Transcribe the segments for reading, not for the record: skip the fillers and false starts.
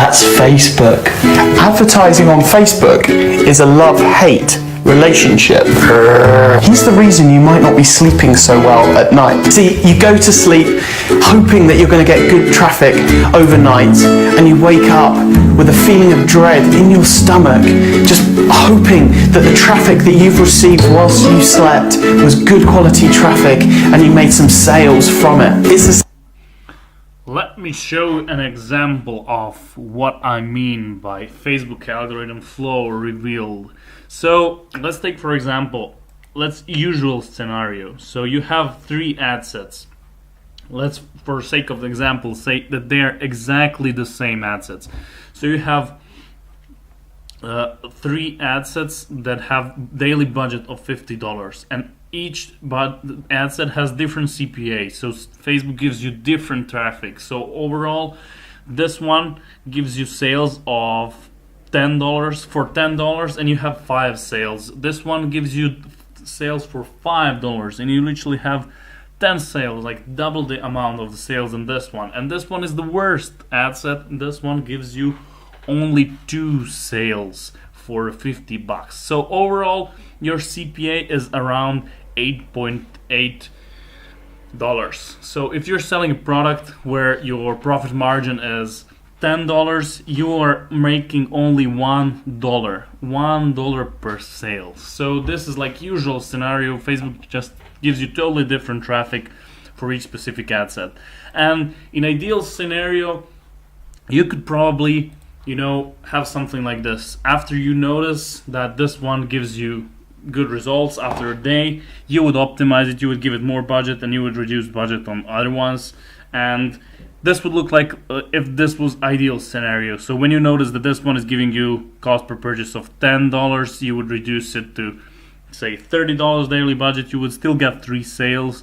That's Facebook. Advertising on Facebook is a love-hate relationship. Here's the reason you might not be sleeping so well at night. See, you go to sleep hoping that you're going to get good traffic overnight, and you wake up with a feeling of dread in your stomach, just hoping that the traffic that you've received whilst you slept was good quality traffic and you made some sales from it. It's Let me show an example of what I mean by Facebook algorithm flow revealed. So let's take, for example, usual scenario. So you have 3 ad sets. Let's, for sake of the example, say that they're exactly the same ad sets. So you have 3 ad sets that have daily budget of $50, and each ad set has different CPA, so Facebook gives you different traffic. So overall, this one gives you sales of $10 for $10, and you have 5 sales. This one gives you sales for $5, and you literally have 10 sales, like double the amount of the sales in this one. And this one is the worst ad set. This one gives you only 2 sales for $50. So overall, your CPA is around $8.8. So if you're selling a product where your profit margin is $10, you are making only $1 per sale. So this is like usual scenario. Facebook just gives you totally different traffic for each specific ad set. And in ideal scenario, you could probably, have something like this. After you notice that this one gives you good results after a day, you would optimize it, you would give it more budget, and you would reduce budget on other ones. And this would look like if this was ideal scenario. So when you notice that this one is giving you cost per purchase of $10, you would reduce it to say $30 daily budget. You would still get 3 sales.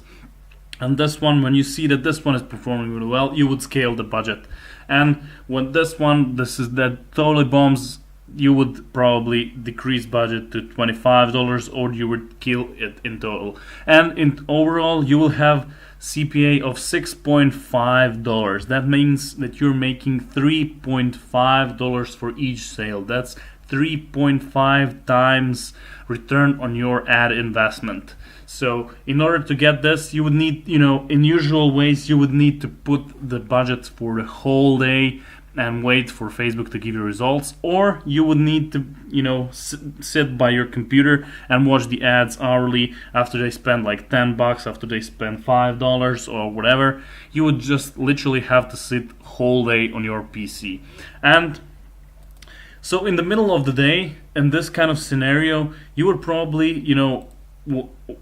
And this one, when you see that this one is performing really well, you would scale the budget. And when this is that totally bombs, you would probably decrease budget to $25, or you would kill it in total. And in overall, you will have CPA of $6.5. That means that you're making $3.5 for each sale. That's 3.5 times return on your ad investment. So in order to get this, you would need, in usual ways, you would need to put the budget for the whole day and wait for Facebook to give you results, or you would need to sit by your computer and watch the ads hourly. After they spend like $10, after they spend $5 or whatever, you would just literally have to sit whole day on your PC. And so in the middle of the day, in this kind of scenario, you would probably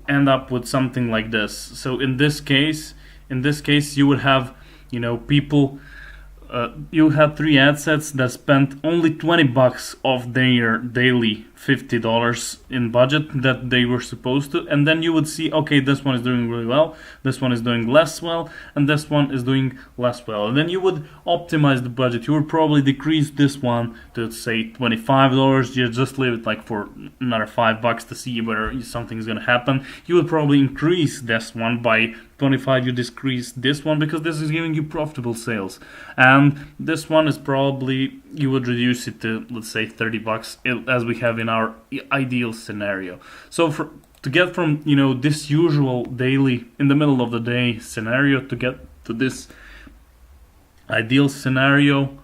end up with something like this. So in this case you would have people. You have 3 ad sets that spent only $20 of their daily $50 in budget that they were supposed to, and then you would see, okay, this one is doing really well, this one is doing less well, and this one is doing less well. And then you would optimize the budget. You would probably decrease this one to say $25. You just leave it like for another $5 to see whether something is going to happen. You would probably increase this one by 25. You decrease this one because this is giving you profitable sales, and this one is probably, you would reduce it to, let's say, $30 as we have in our ideal scenario. So to get from this usual daily in the middle of the day scenario to get to this ideal scenario,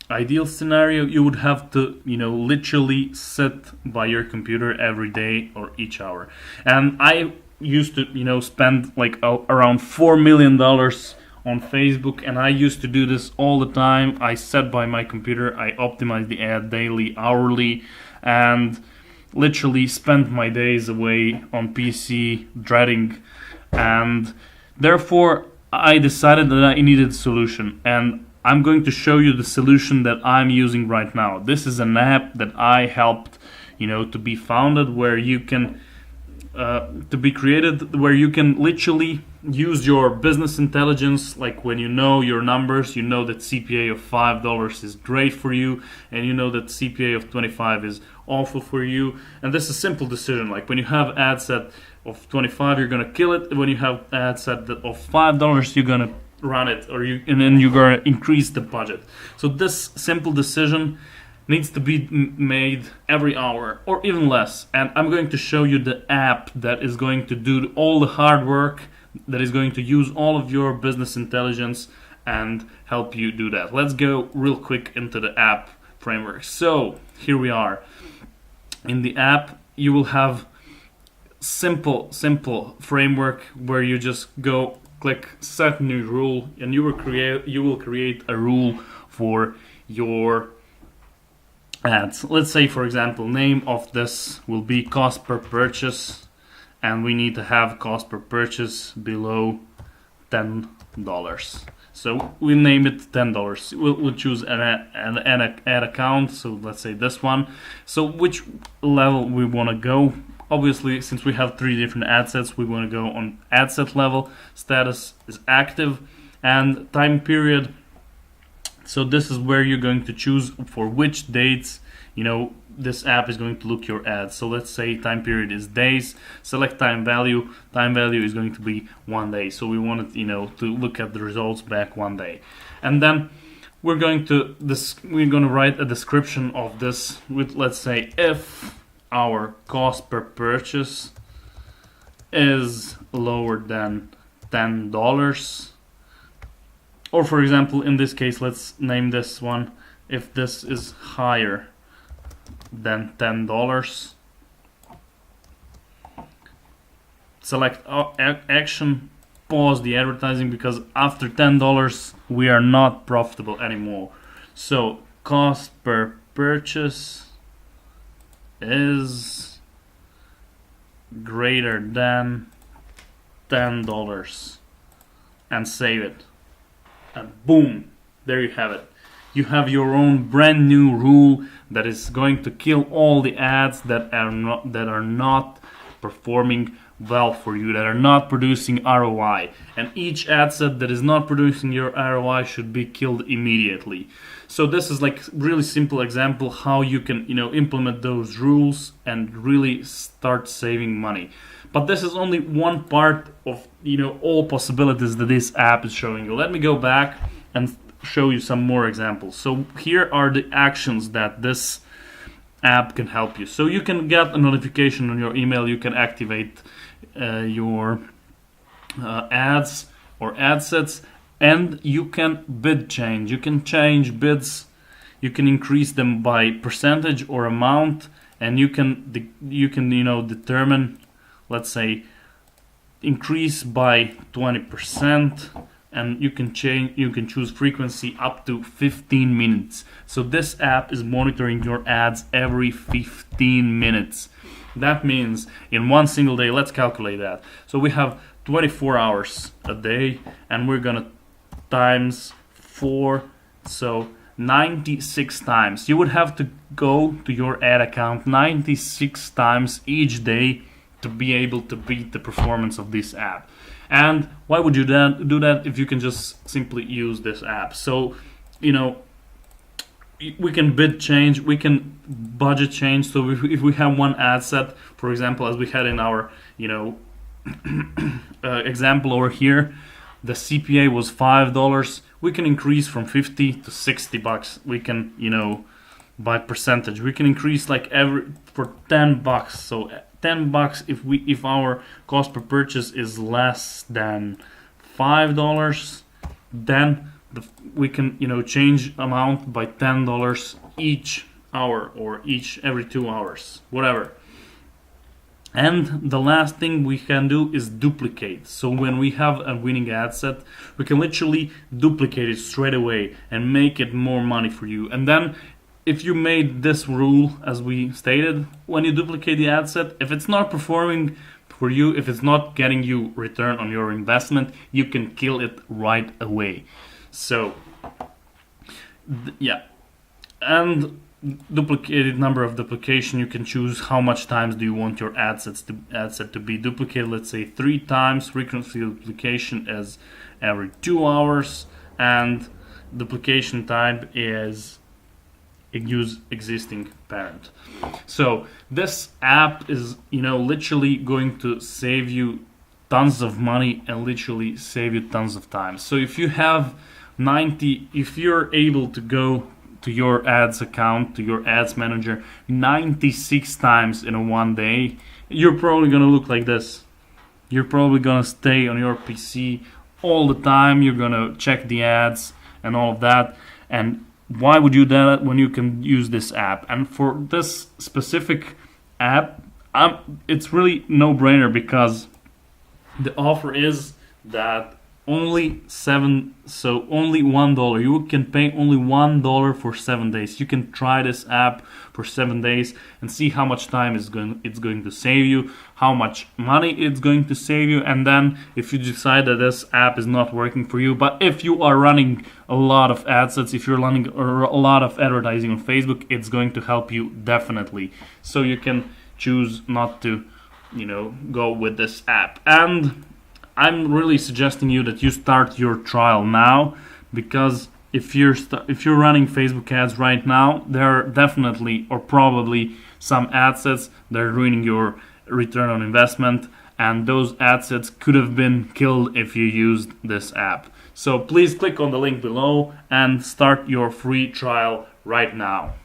you would have to literally sit by your computer every day or each hour. And I used to spend like around $4 million on Facebook, and I used to do this all the time. I sat by my computer, I optimized the ad daily, hourly, and literally spent my days away on PC dreading. And therefore I decided that I needed a solution, and I'm going to show you the solution that I'm using right now. This is an app that I helped to be founded, where you can to be created, where you can literally use your business intelligence. Like when you know your numbers, you know that CPA of $5 is great for you, and you know that CPA of 25 is awful for you. And this is a simple decision. Like when you have ad set of 25, you're gonna kill it. When you have ad set of $5, you're gonna run it, and then you're gonna increase the budget. So this simple decision needs to be made every hour or even less. And I'm going to show you the app that is going to do all the hard work, that is going to use all of your business intelligence and help you do that. Let's go real quick into the app framework. So here we are. In the app, you will have simple framework where you just go click set new rule, and you will create a rule for your ads. Let's say, for example, name of this will be cost per purchase, and we need to have cost per purchase below $10. So we name it $10. We'll choose an ad account. So let's say this one. So which level we want to go? Obviously, since we have 3 different ad sets, we want to go on ad set level. Status is active, and time period. So this is where you're going to choose for which dates, this app is going to look your ads. So let's say time period is days. Select time value. Time value is going to be 1 day. So we want it, to look at the results back 1 day. And then we're going to write a description of this with, let's say, if our cost per purchase is lower than $10. Or for example, in this case, let's name this one, if this is higher than $10. Select action, pause the advertising, because after $10 we are not profitable anymore. So cost per purchase is greater than $10 and save it. And boom, there you have it. You have your own brand new rule that is going to kill all the ads that are not performing well for you, that are not producing ROI. And each ad set that is not producing your ROI should be killed immediately. So this is like really simple example how you can implement those rules and really start saving money. But this is only one part of all possibilities that this app is showing you. Let me go back and show you some more examples. So here are the actions that this app can help you. So you can get a notification on your email. You can activate your ads or ad sets, and you can bid change. You can change bids. You can increase them by percentage or amount, and you can determine, let's say, increase by 20%, and you can choose frequency up to 15 minutes. So this app is monitoring your ads every 15 minutes. That means in one single day, let's calculate that. So we have 24 hours a day, and we're gonna times 4, so 96 times. You would have to go to your ad account 96 times each day to be able to beat the performance of this app. And why would you do that if you can just simply use this app? So, we can bid change, we can budget change. So if we have one ad set, for example, as we had in our, example over here, the CPA was $5. We can increase from $50 to $60. We can, by percentage, we can increase for $10. So $10 if our cost per purchase is less than $5, then we can change amount by $10 each hour or every 2 hours, whatever. And the last thing we can do is duplicate. So when we have a winning ad set, we can literally duplicate it straight away and make it more money for you. And then if you made this rule, as we stated, when you duplicate the ad set, if it's not performing for you, if it's not getting you return on your investment, you can kill it right away. So, yeah. And duplicated number of duplication, you can choose how much times do you want your ad set to be duplicated. Let's say 3 times. Frequency duplication is every 2 hours, and duplication type is use existing parent. So this app is literally going to save you tons of money and literally save you tons of time. So if you have if you're able to go to your ads account, to your ads manager 96 times in a one day, you're probably gonna look like this. You're probably gonna stay on your PC all the time. You're gonna check the ads and all of that. And why would you do that when you can use this app? And for this specific app, it's really no-brainer, because the offer is that only $1. You can pay only $1 for 7 days. You can try this app for 7 days and see how much time it's going to save you, how much money it's going to save you. And then if you decide that this app is not working for you, but if you are running a lot of ad sets, if you're running a lot of advertising on Facebook, it's going to help you definitely. So you can choose not to, go with this app. And I'm really suggesting you that you start your trial now, because if you're running Facebook ads right now, there are definitely or probably some ad sets that are ruining your return on investment, and those ad sets could have been killed if you used this app. So please click on the link below and start your free trial right now.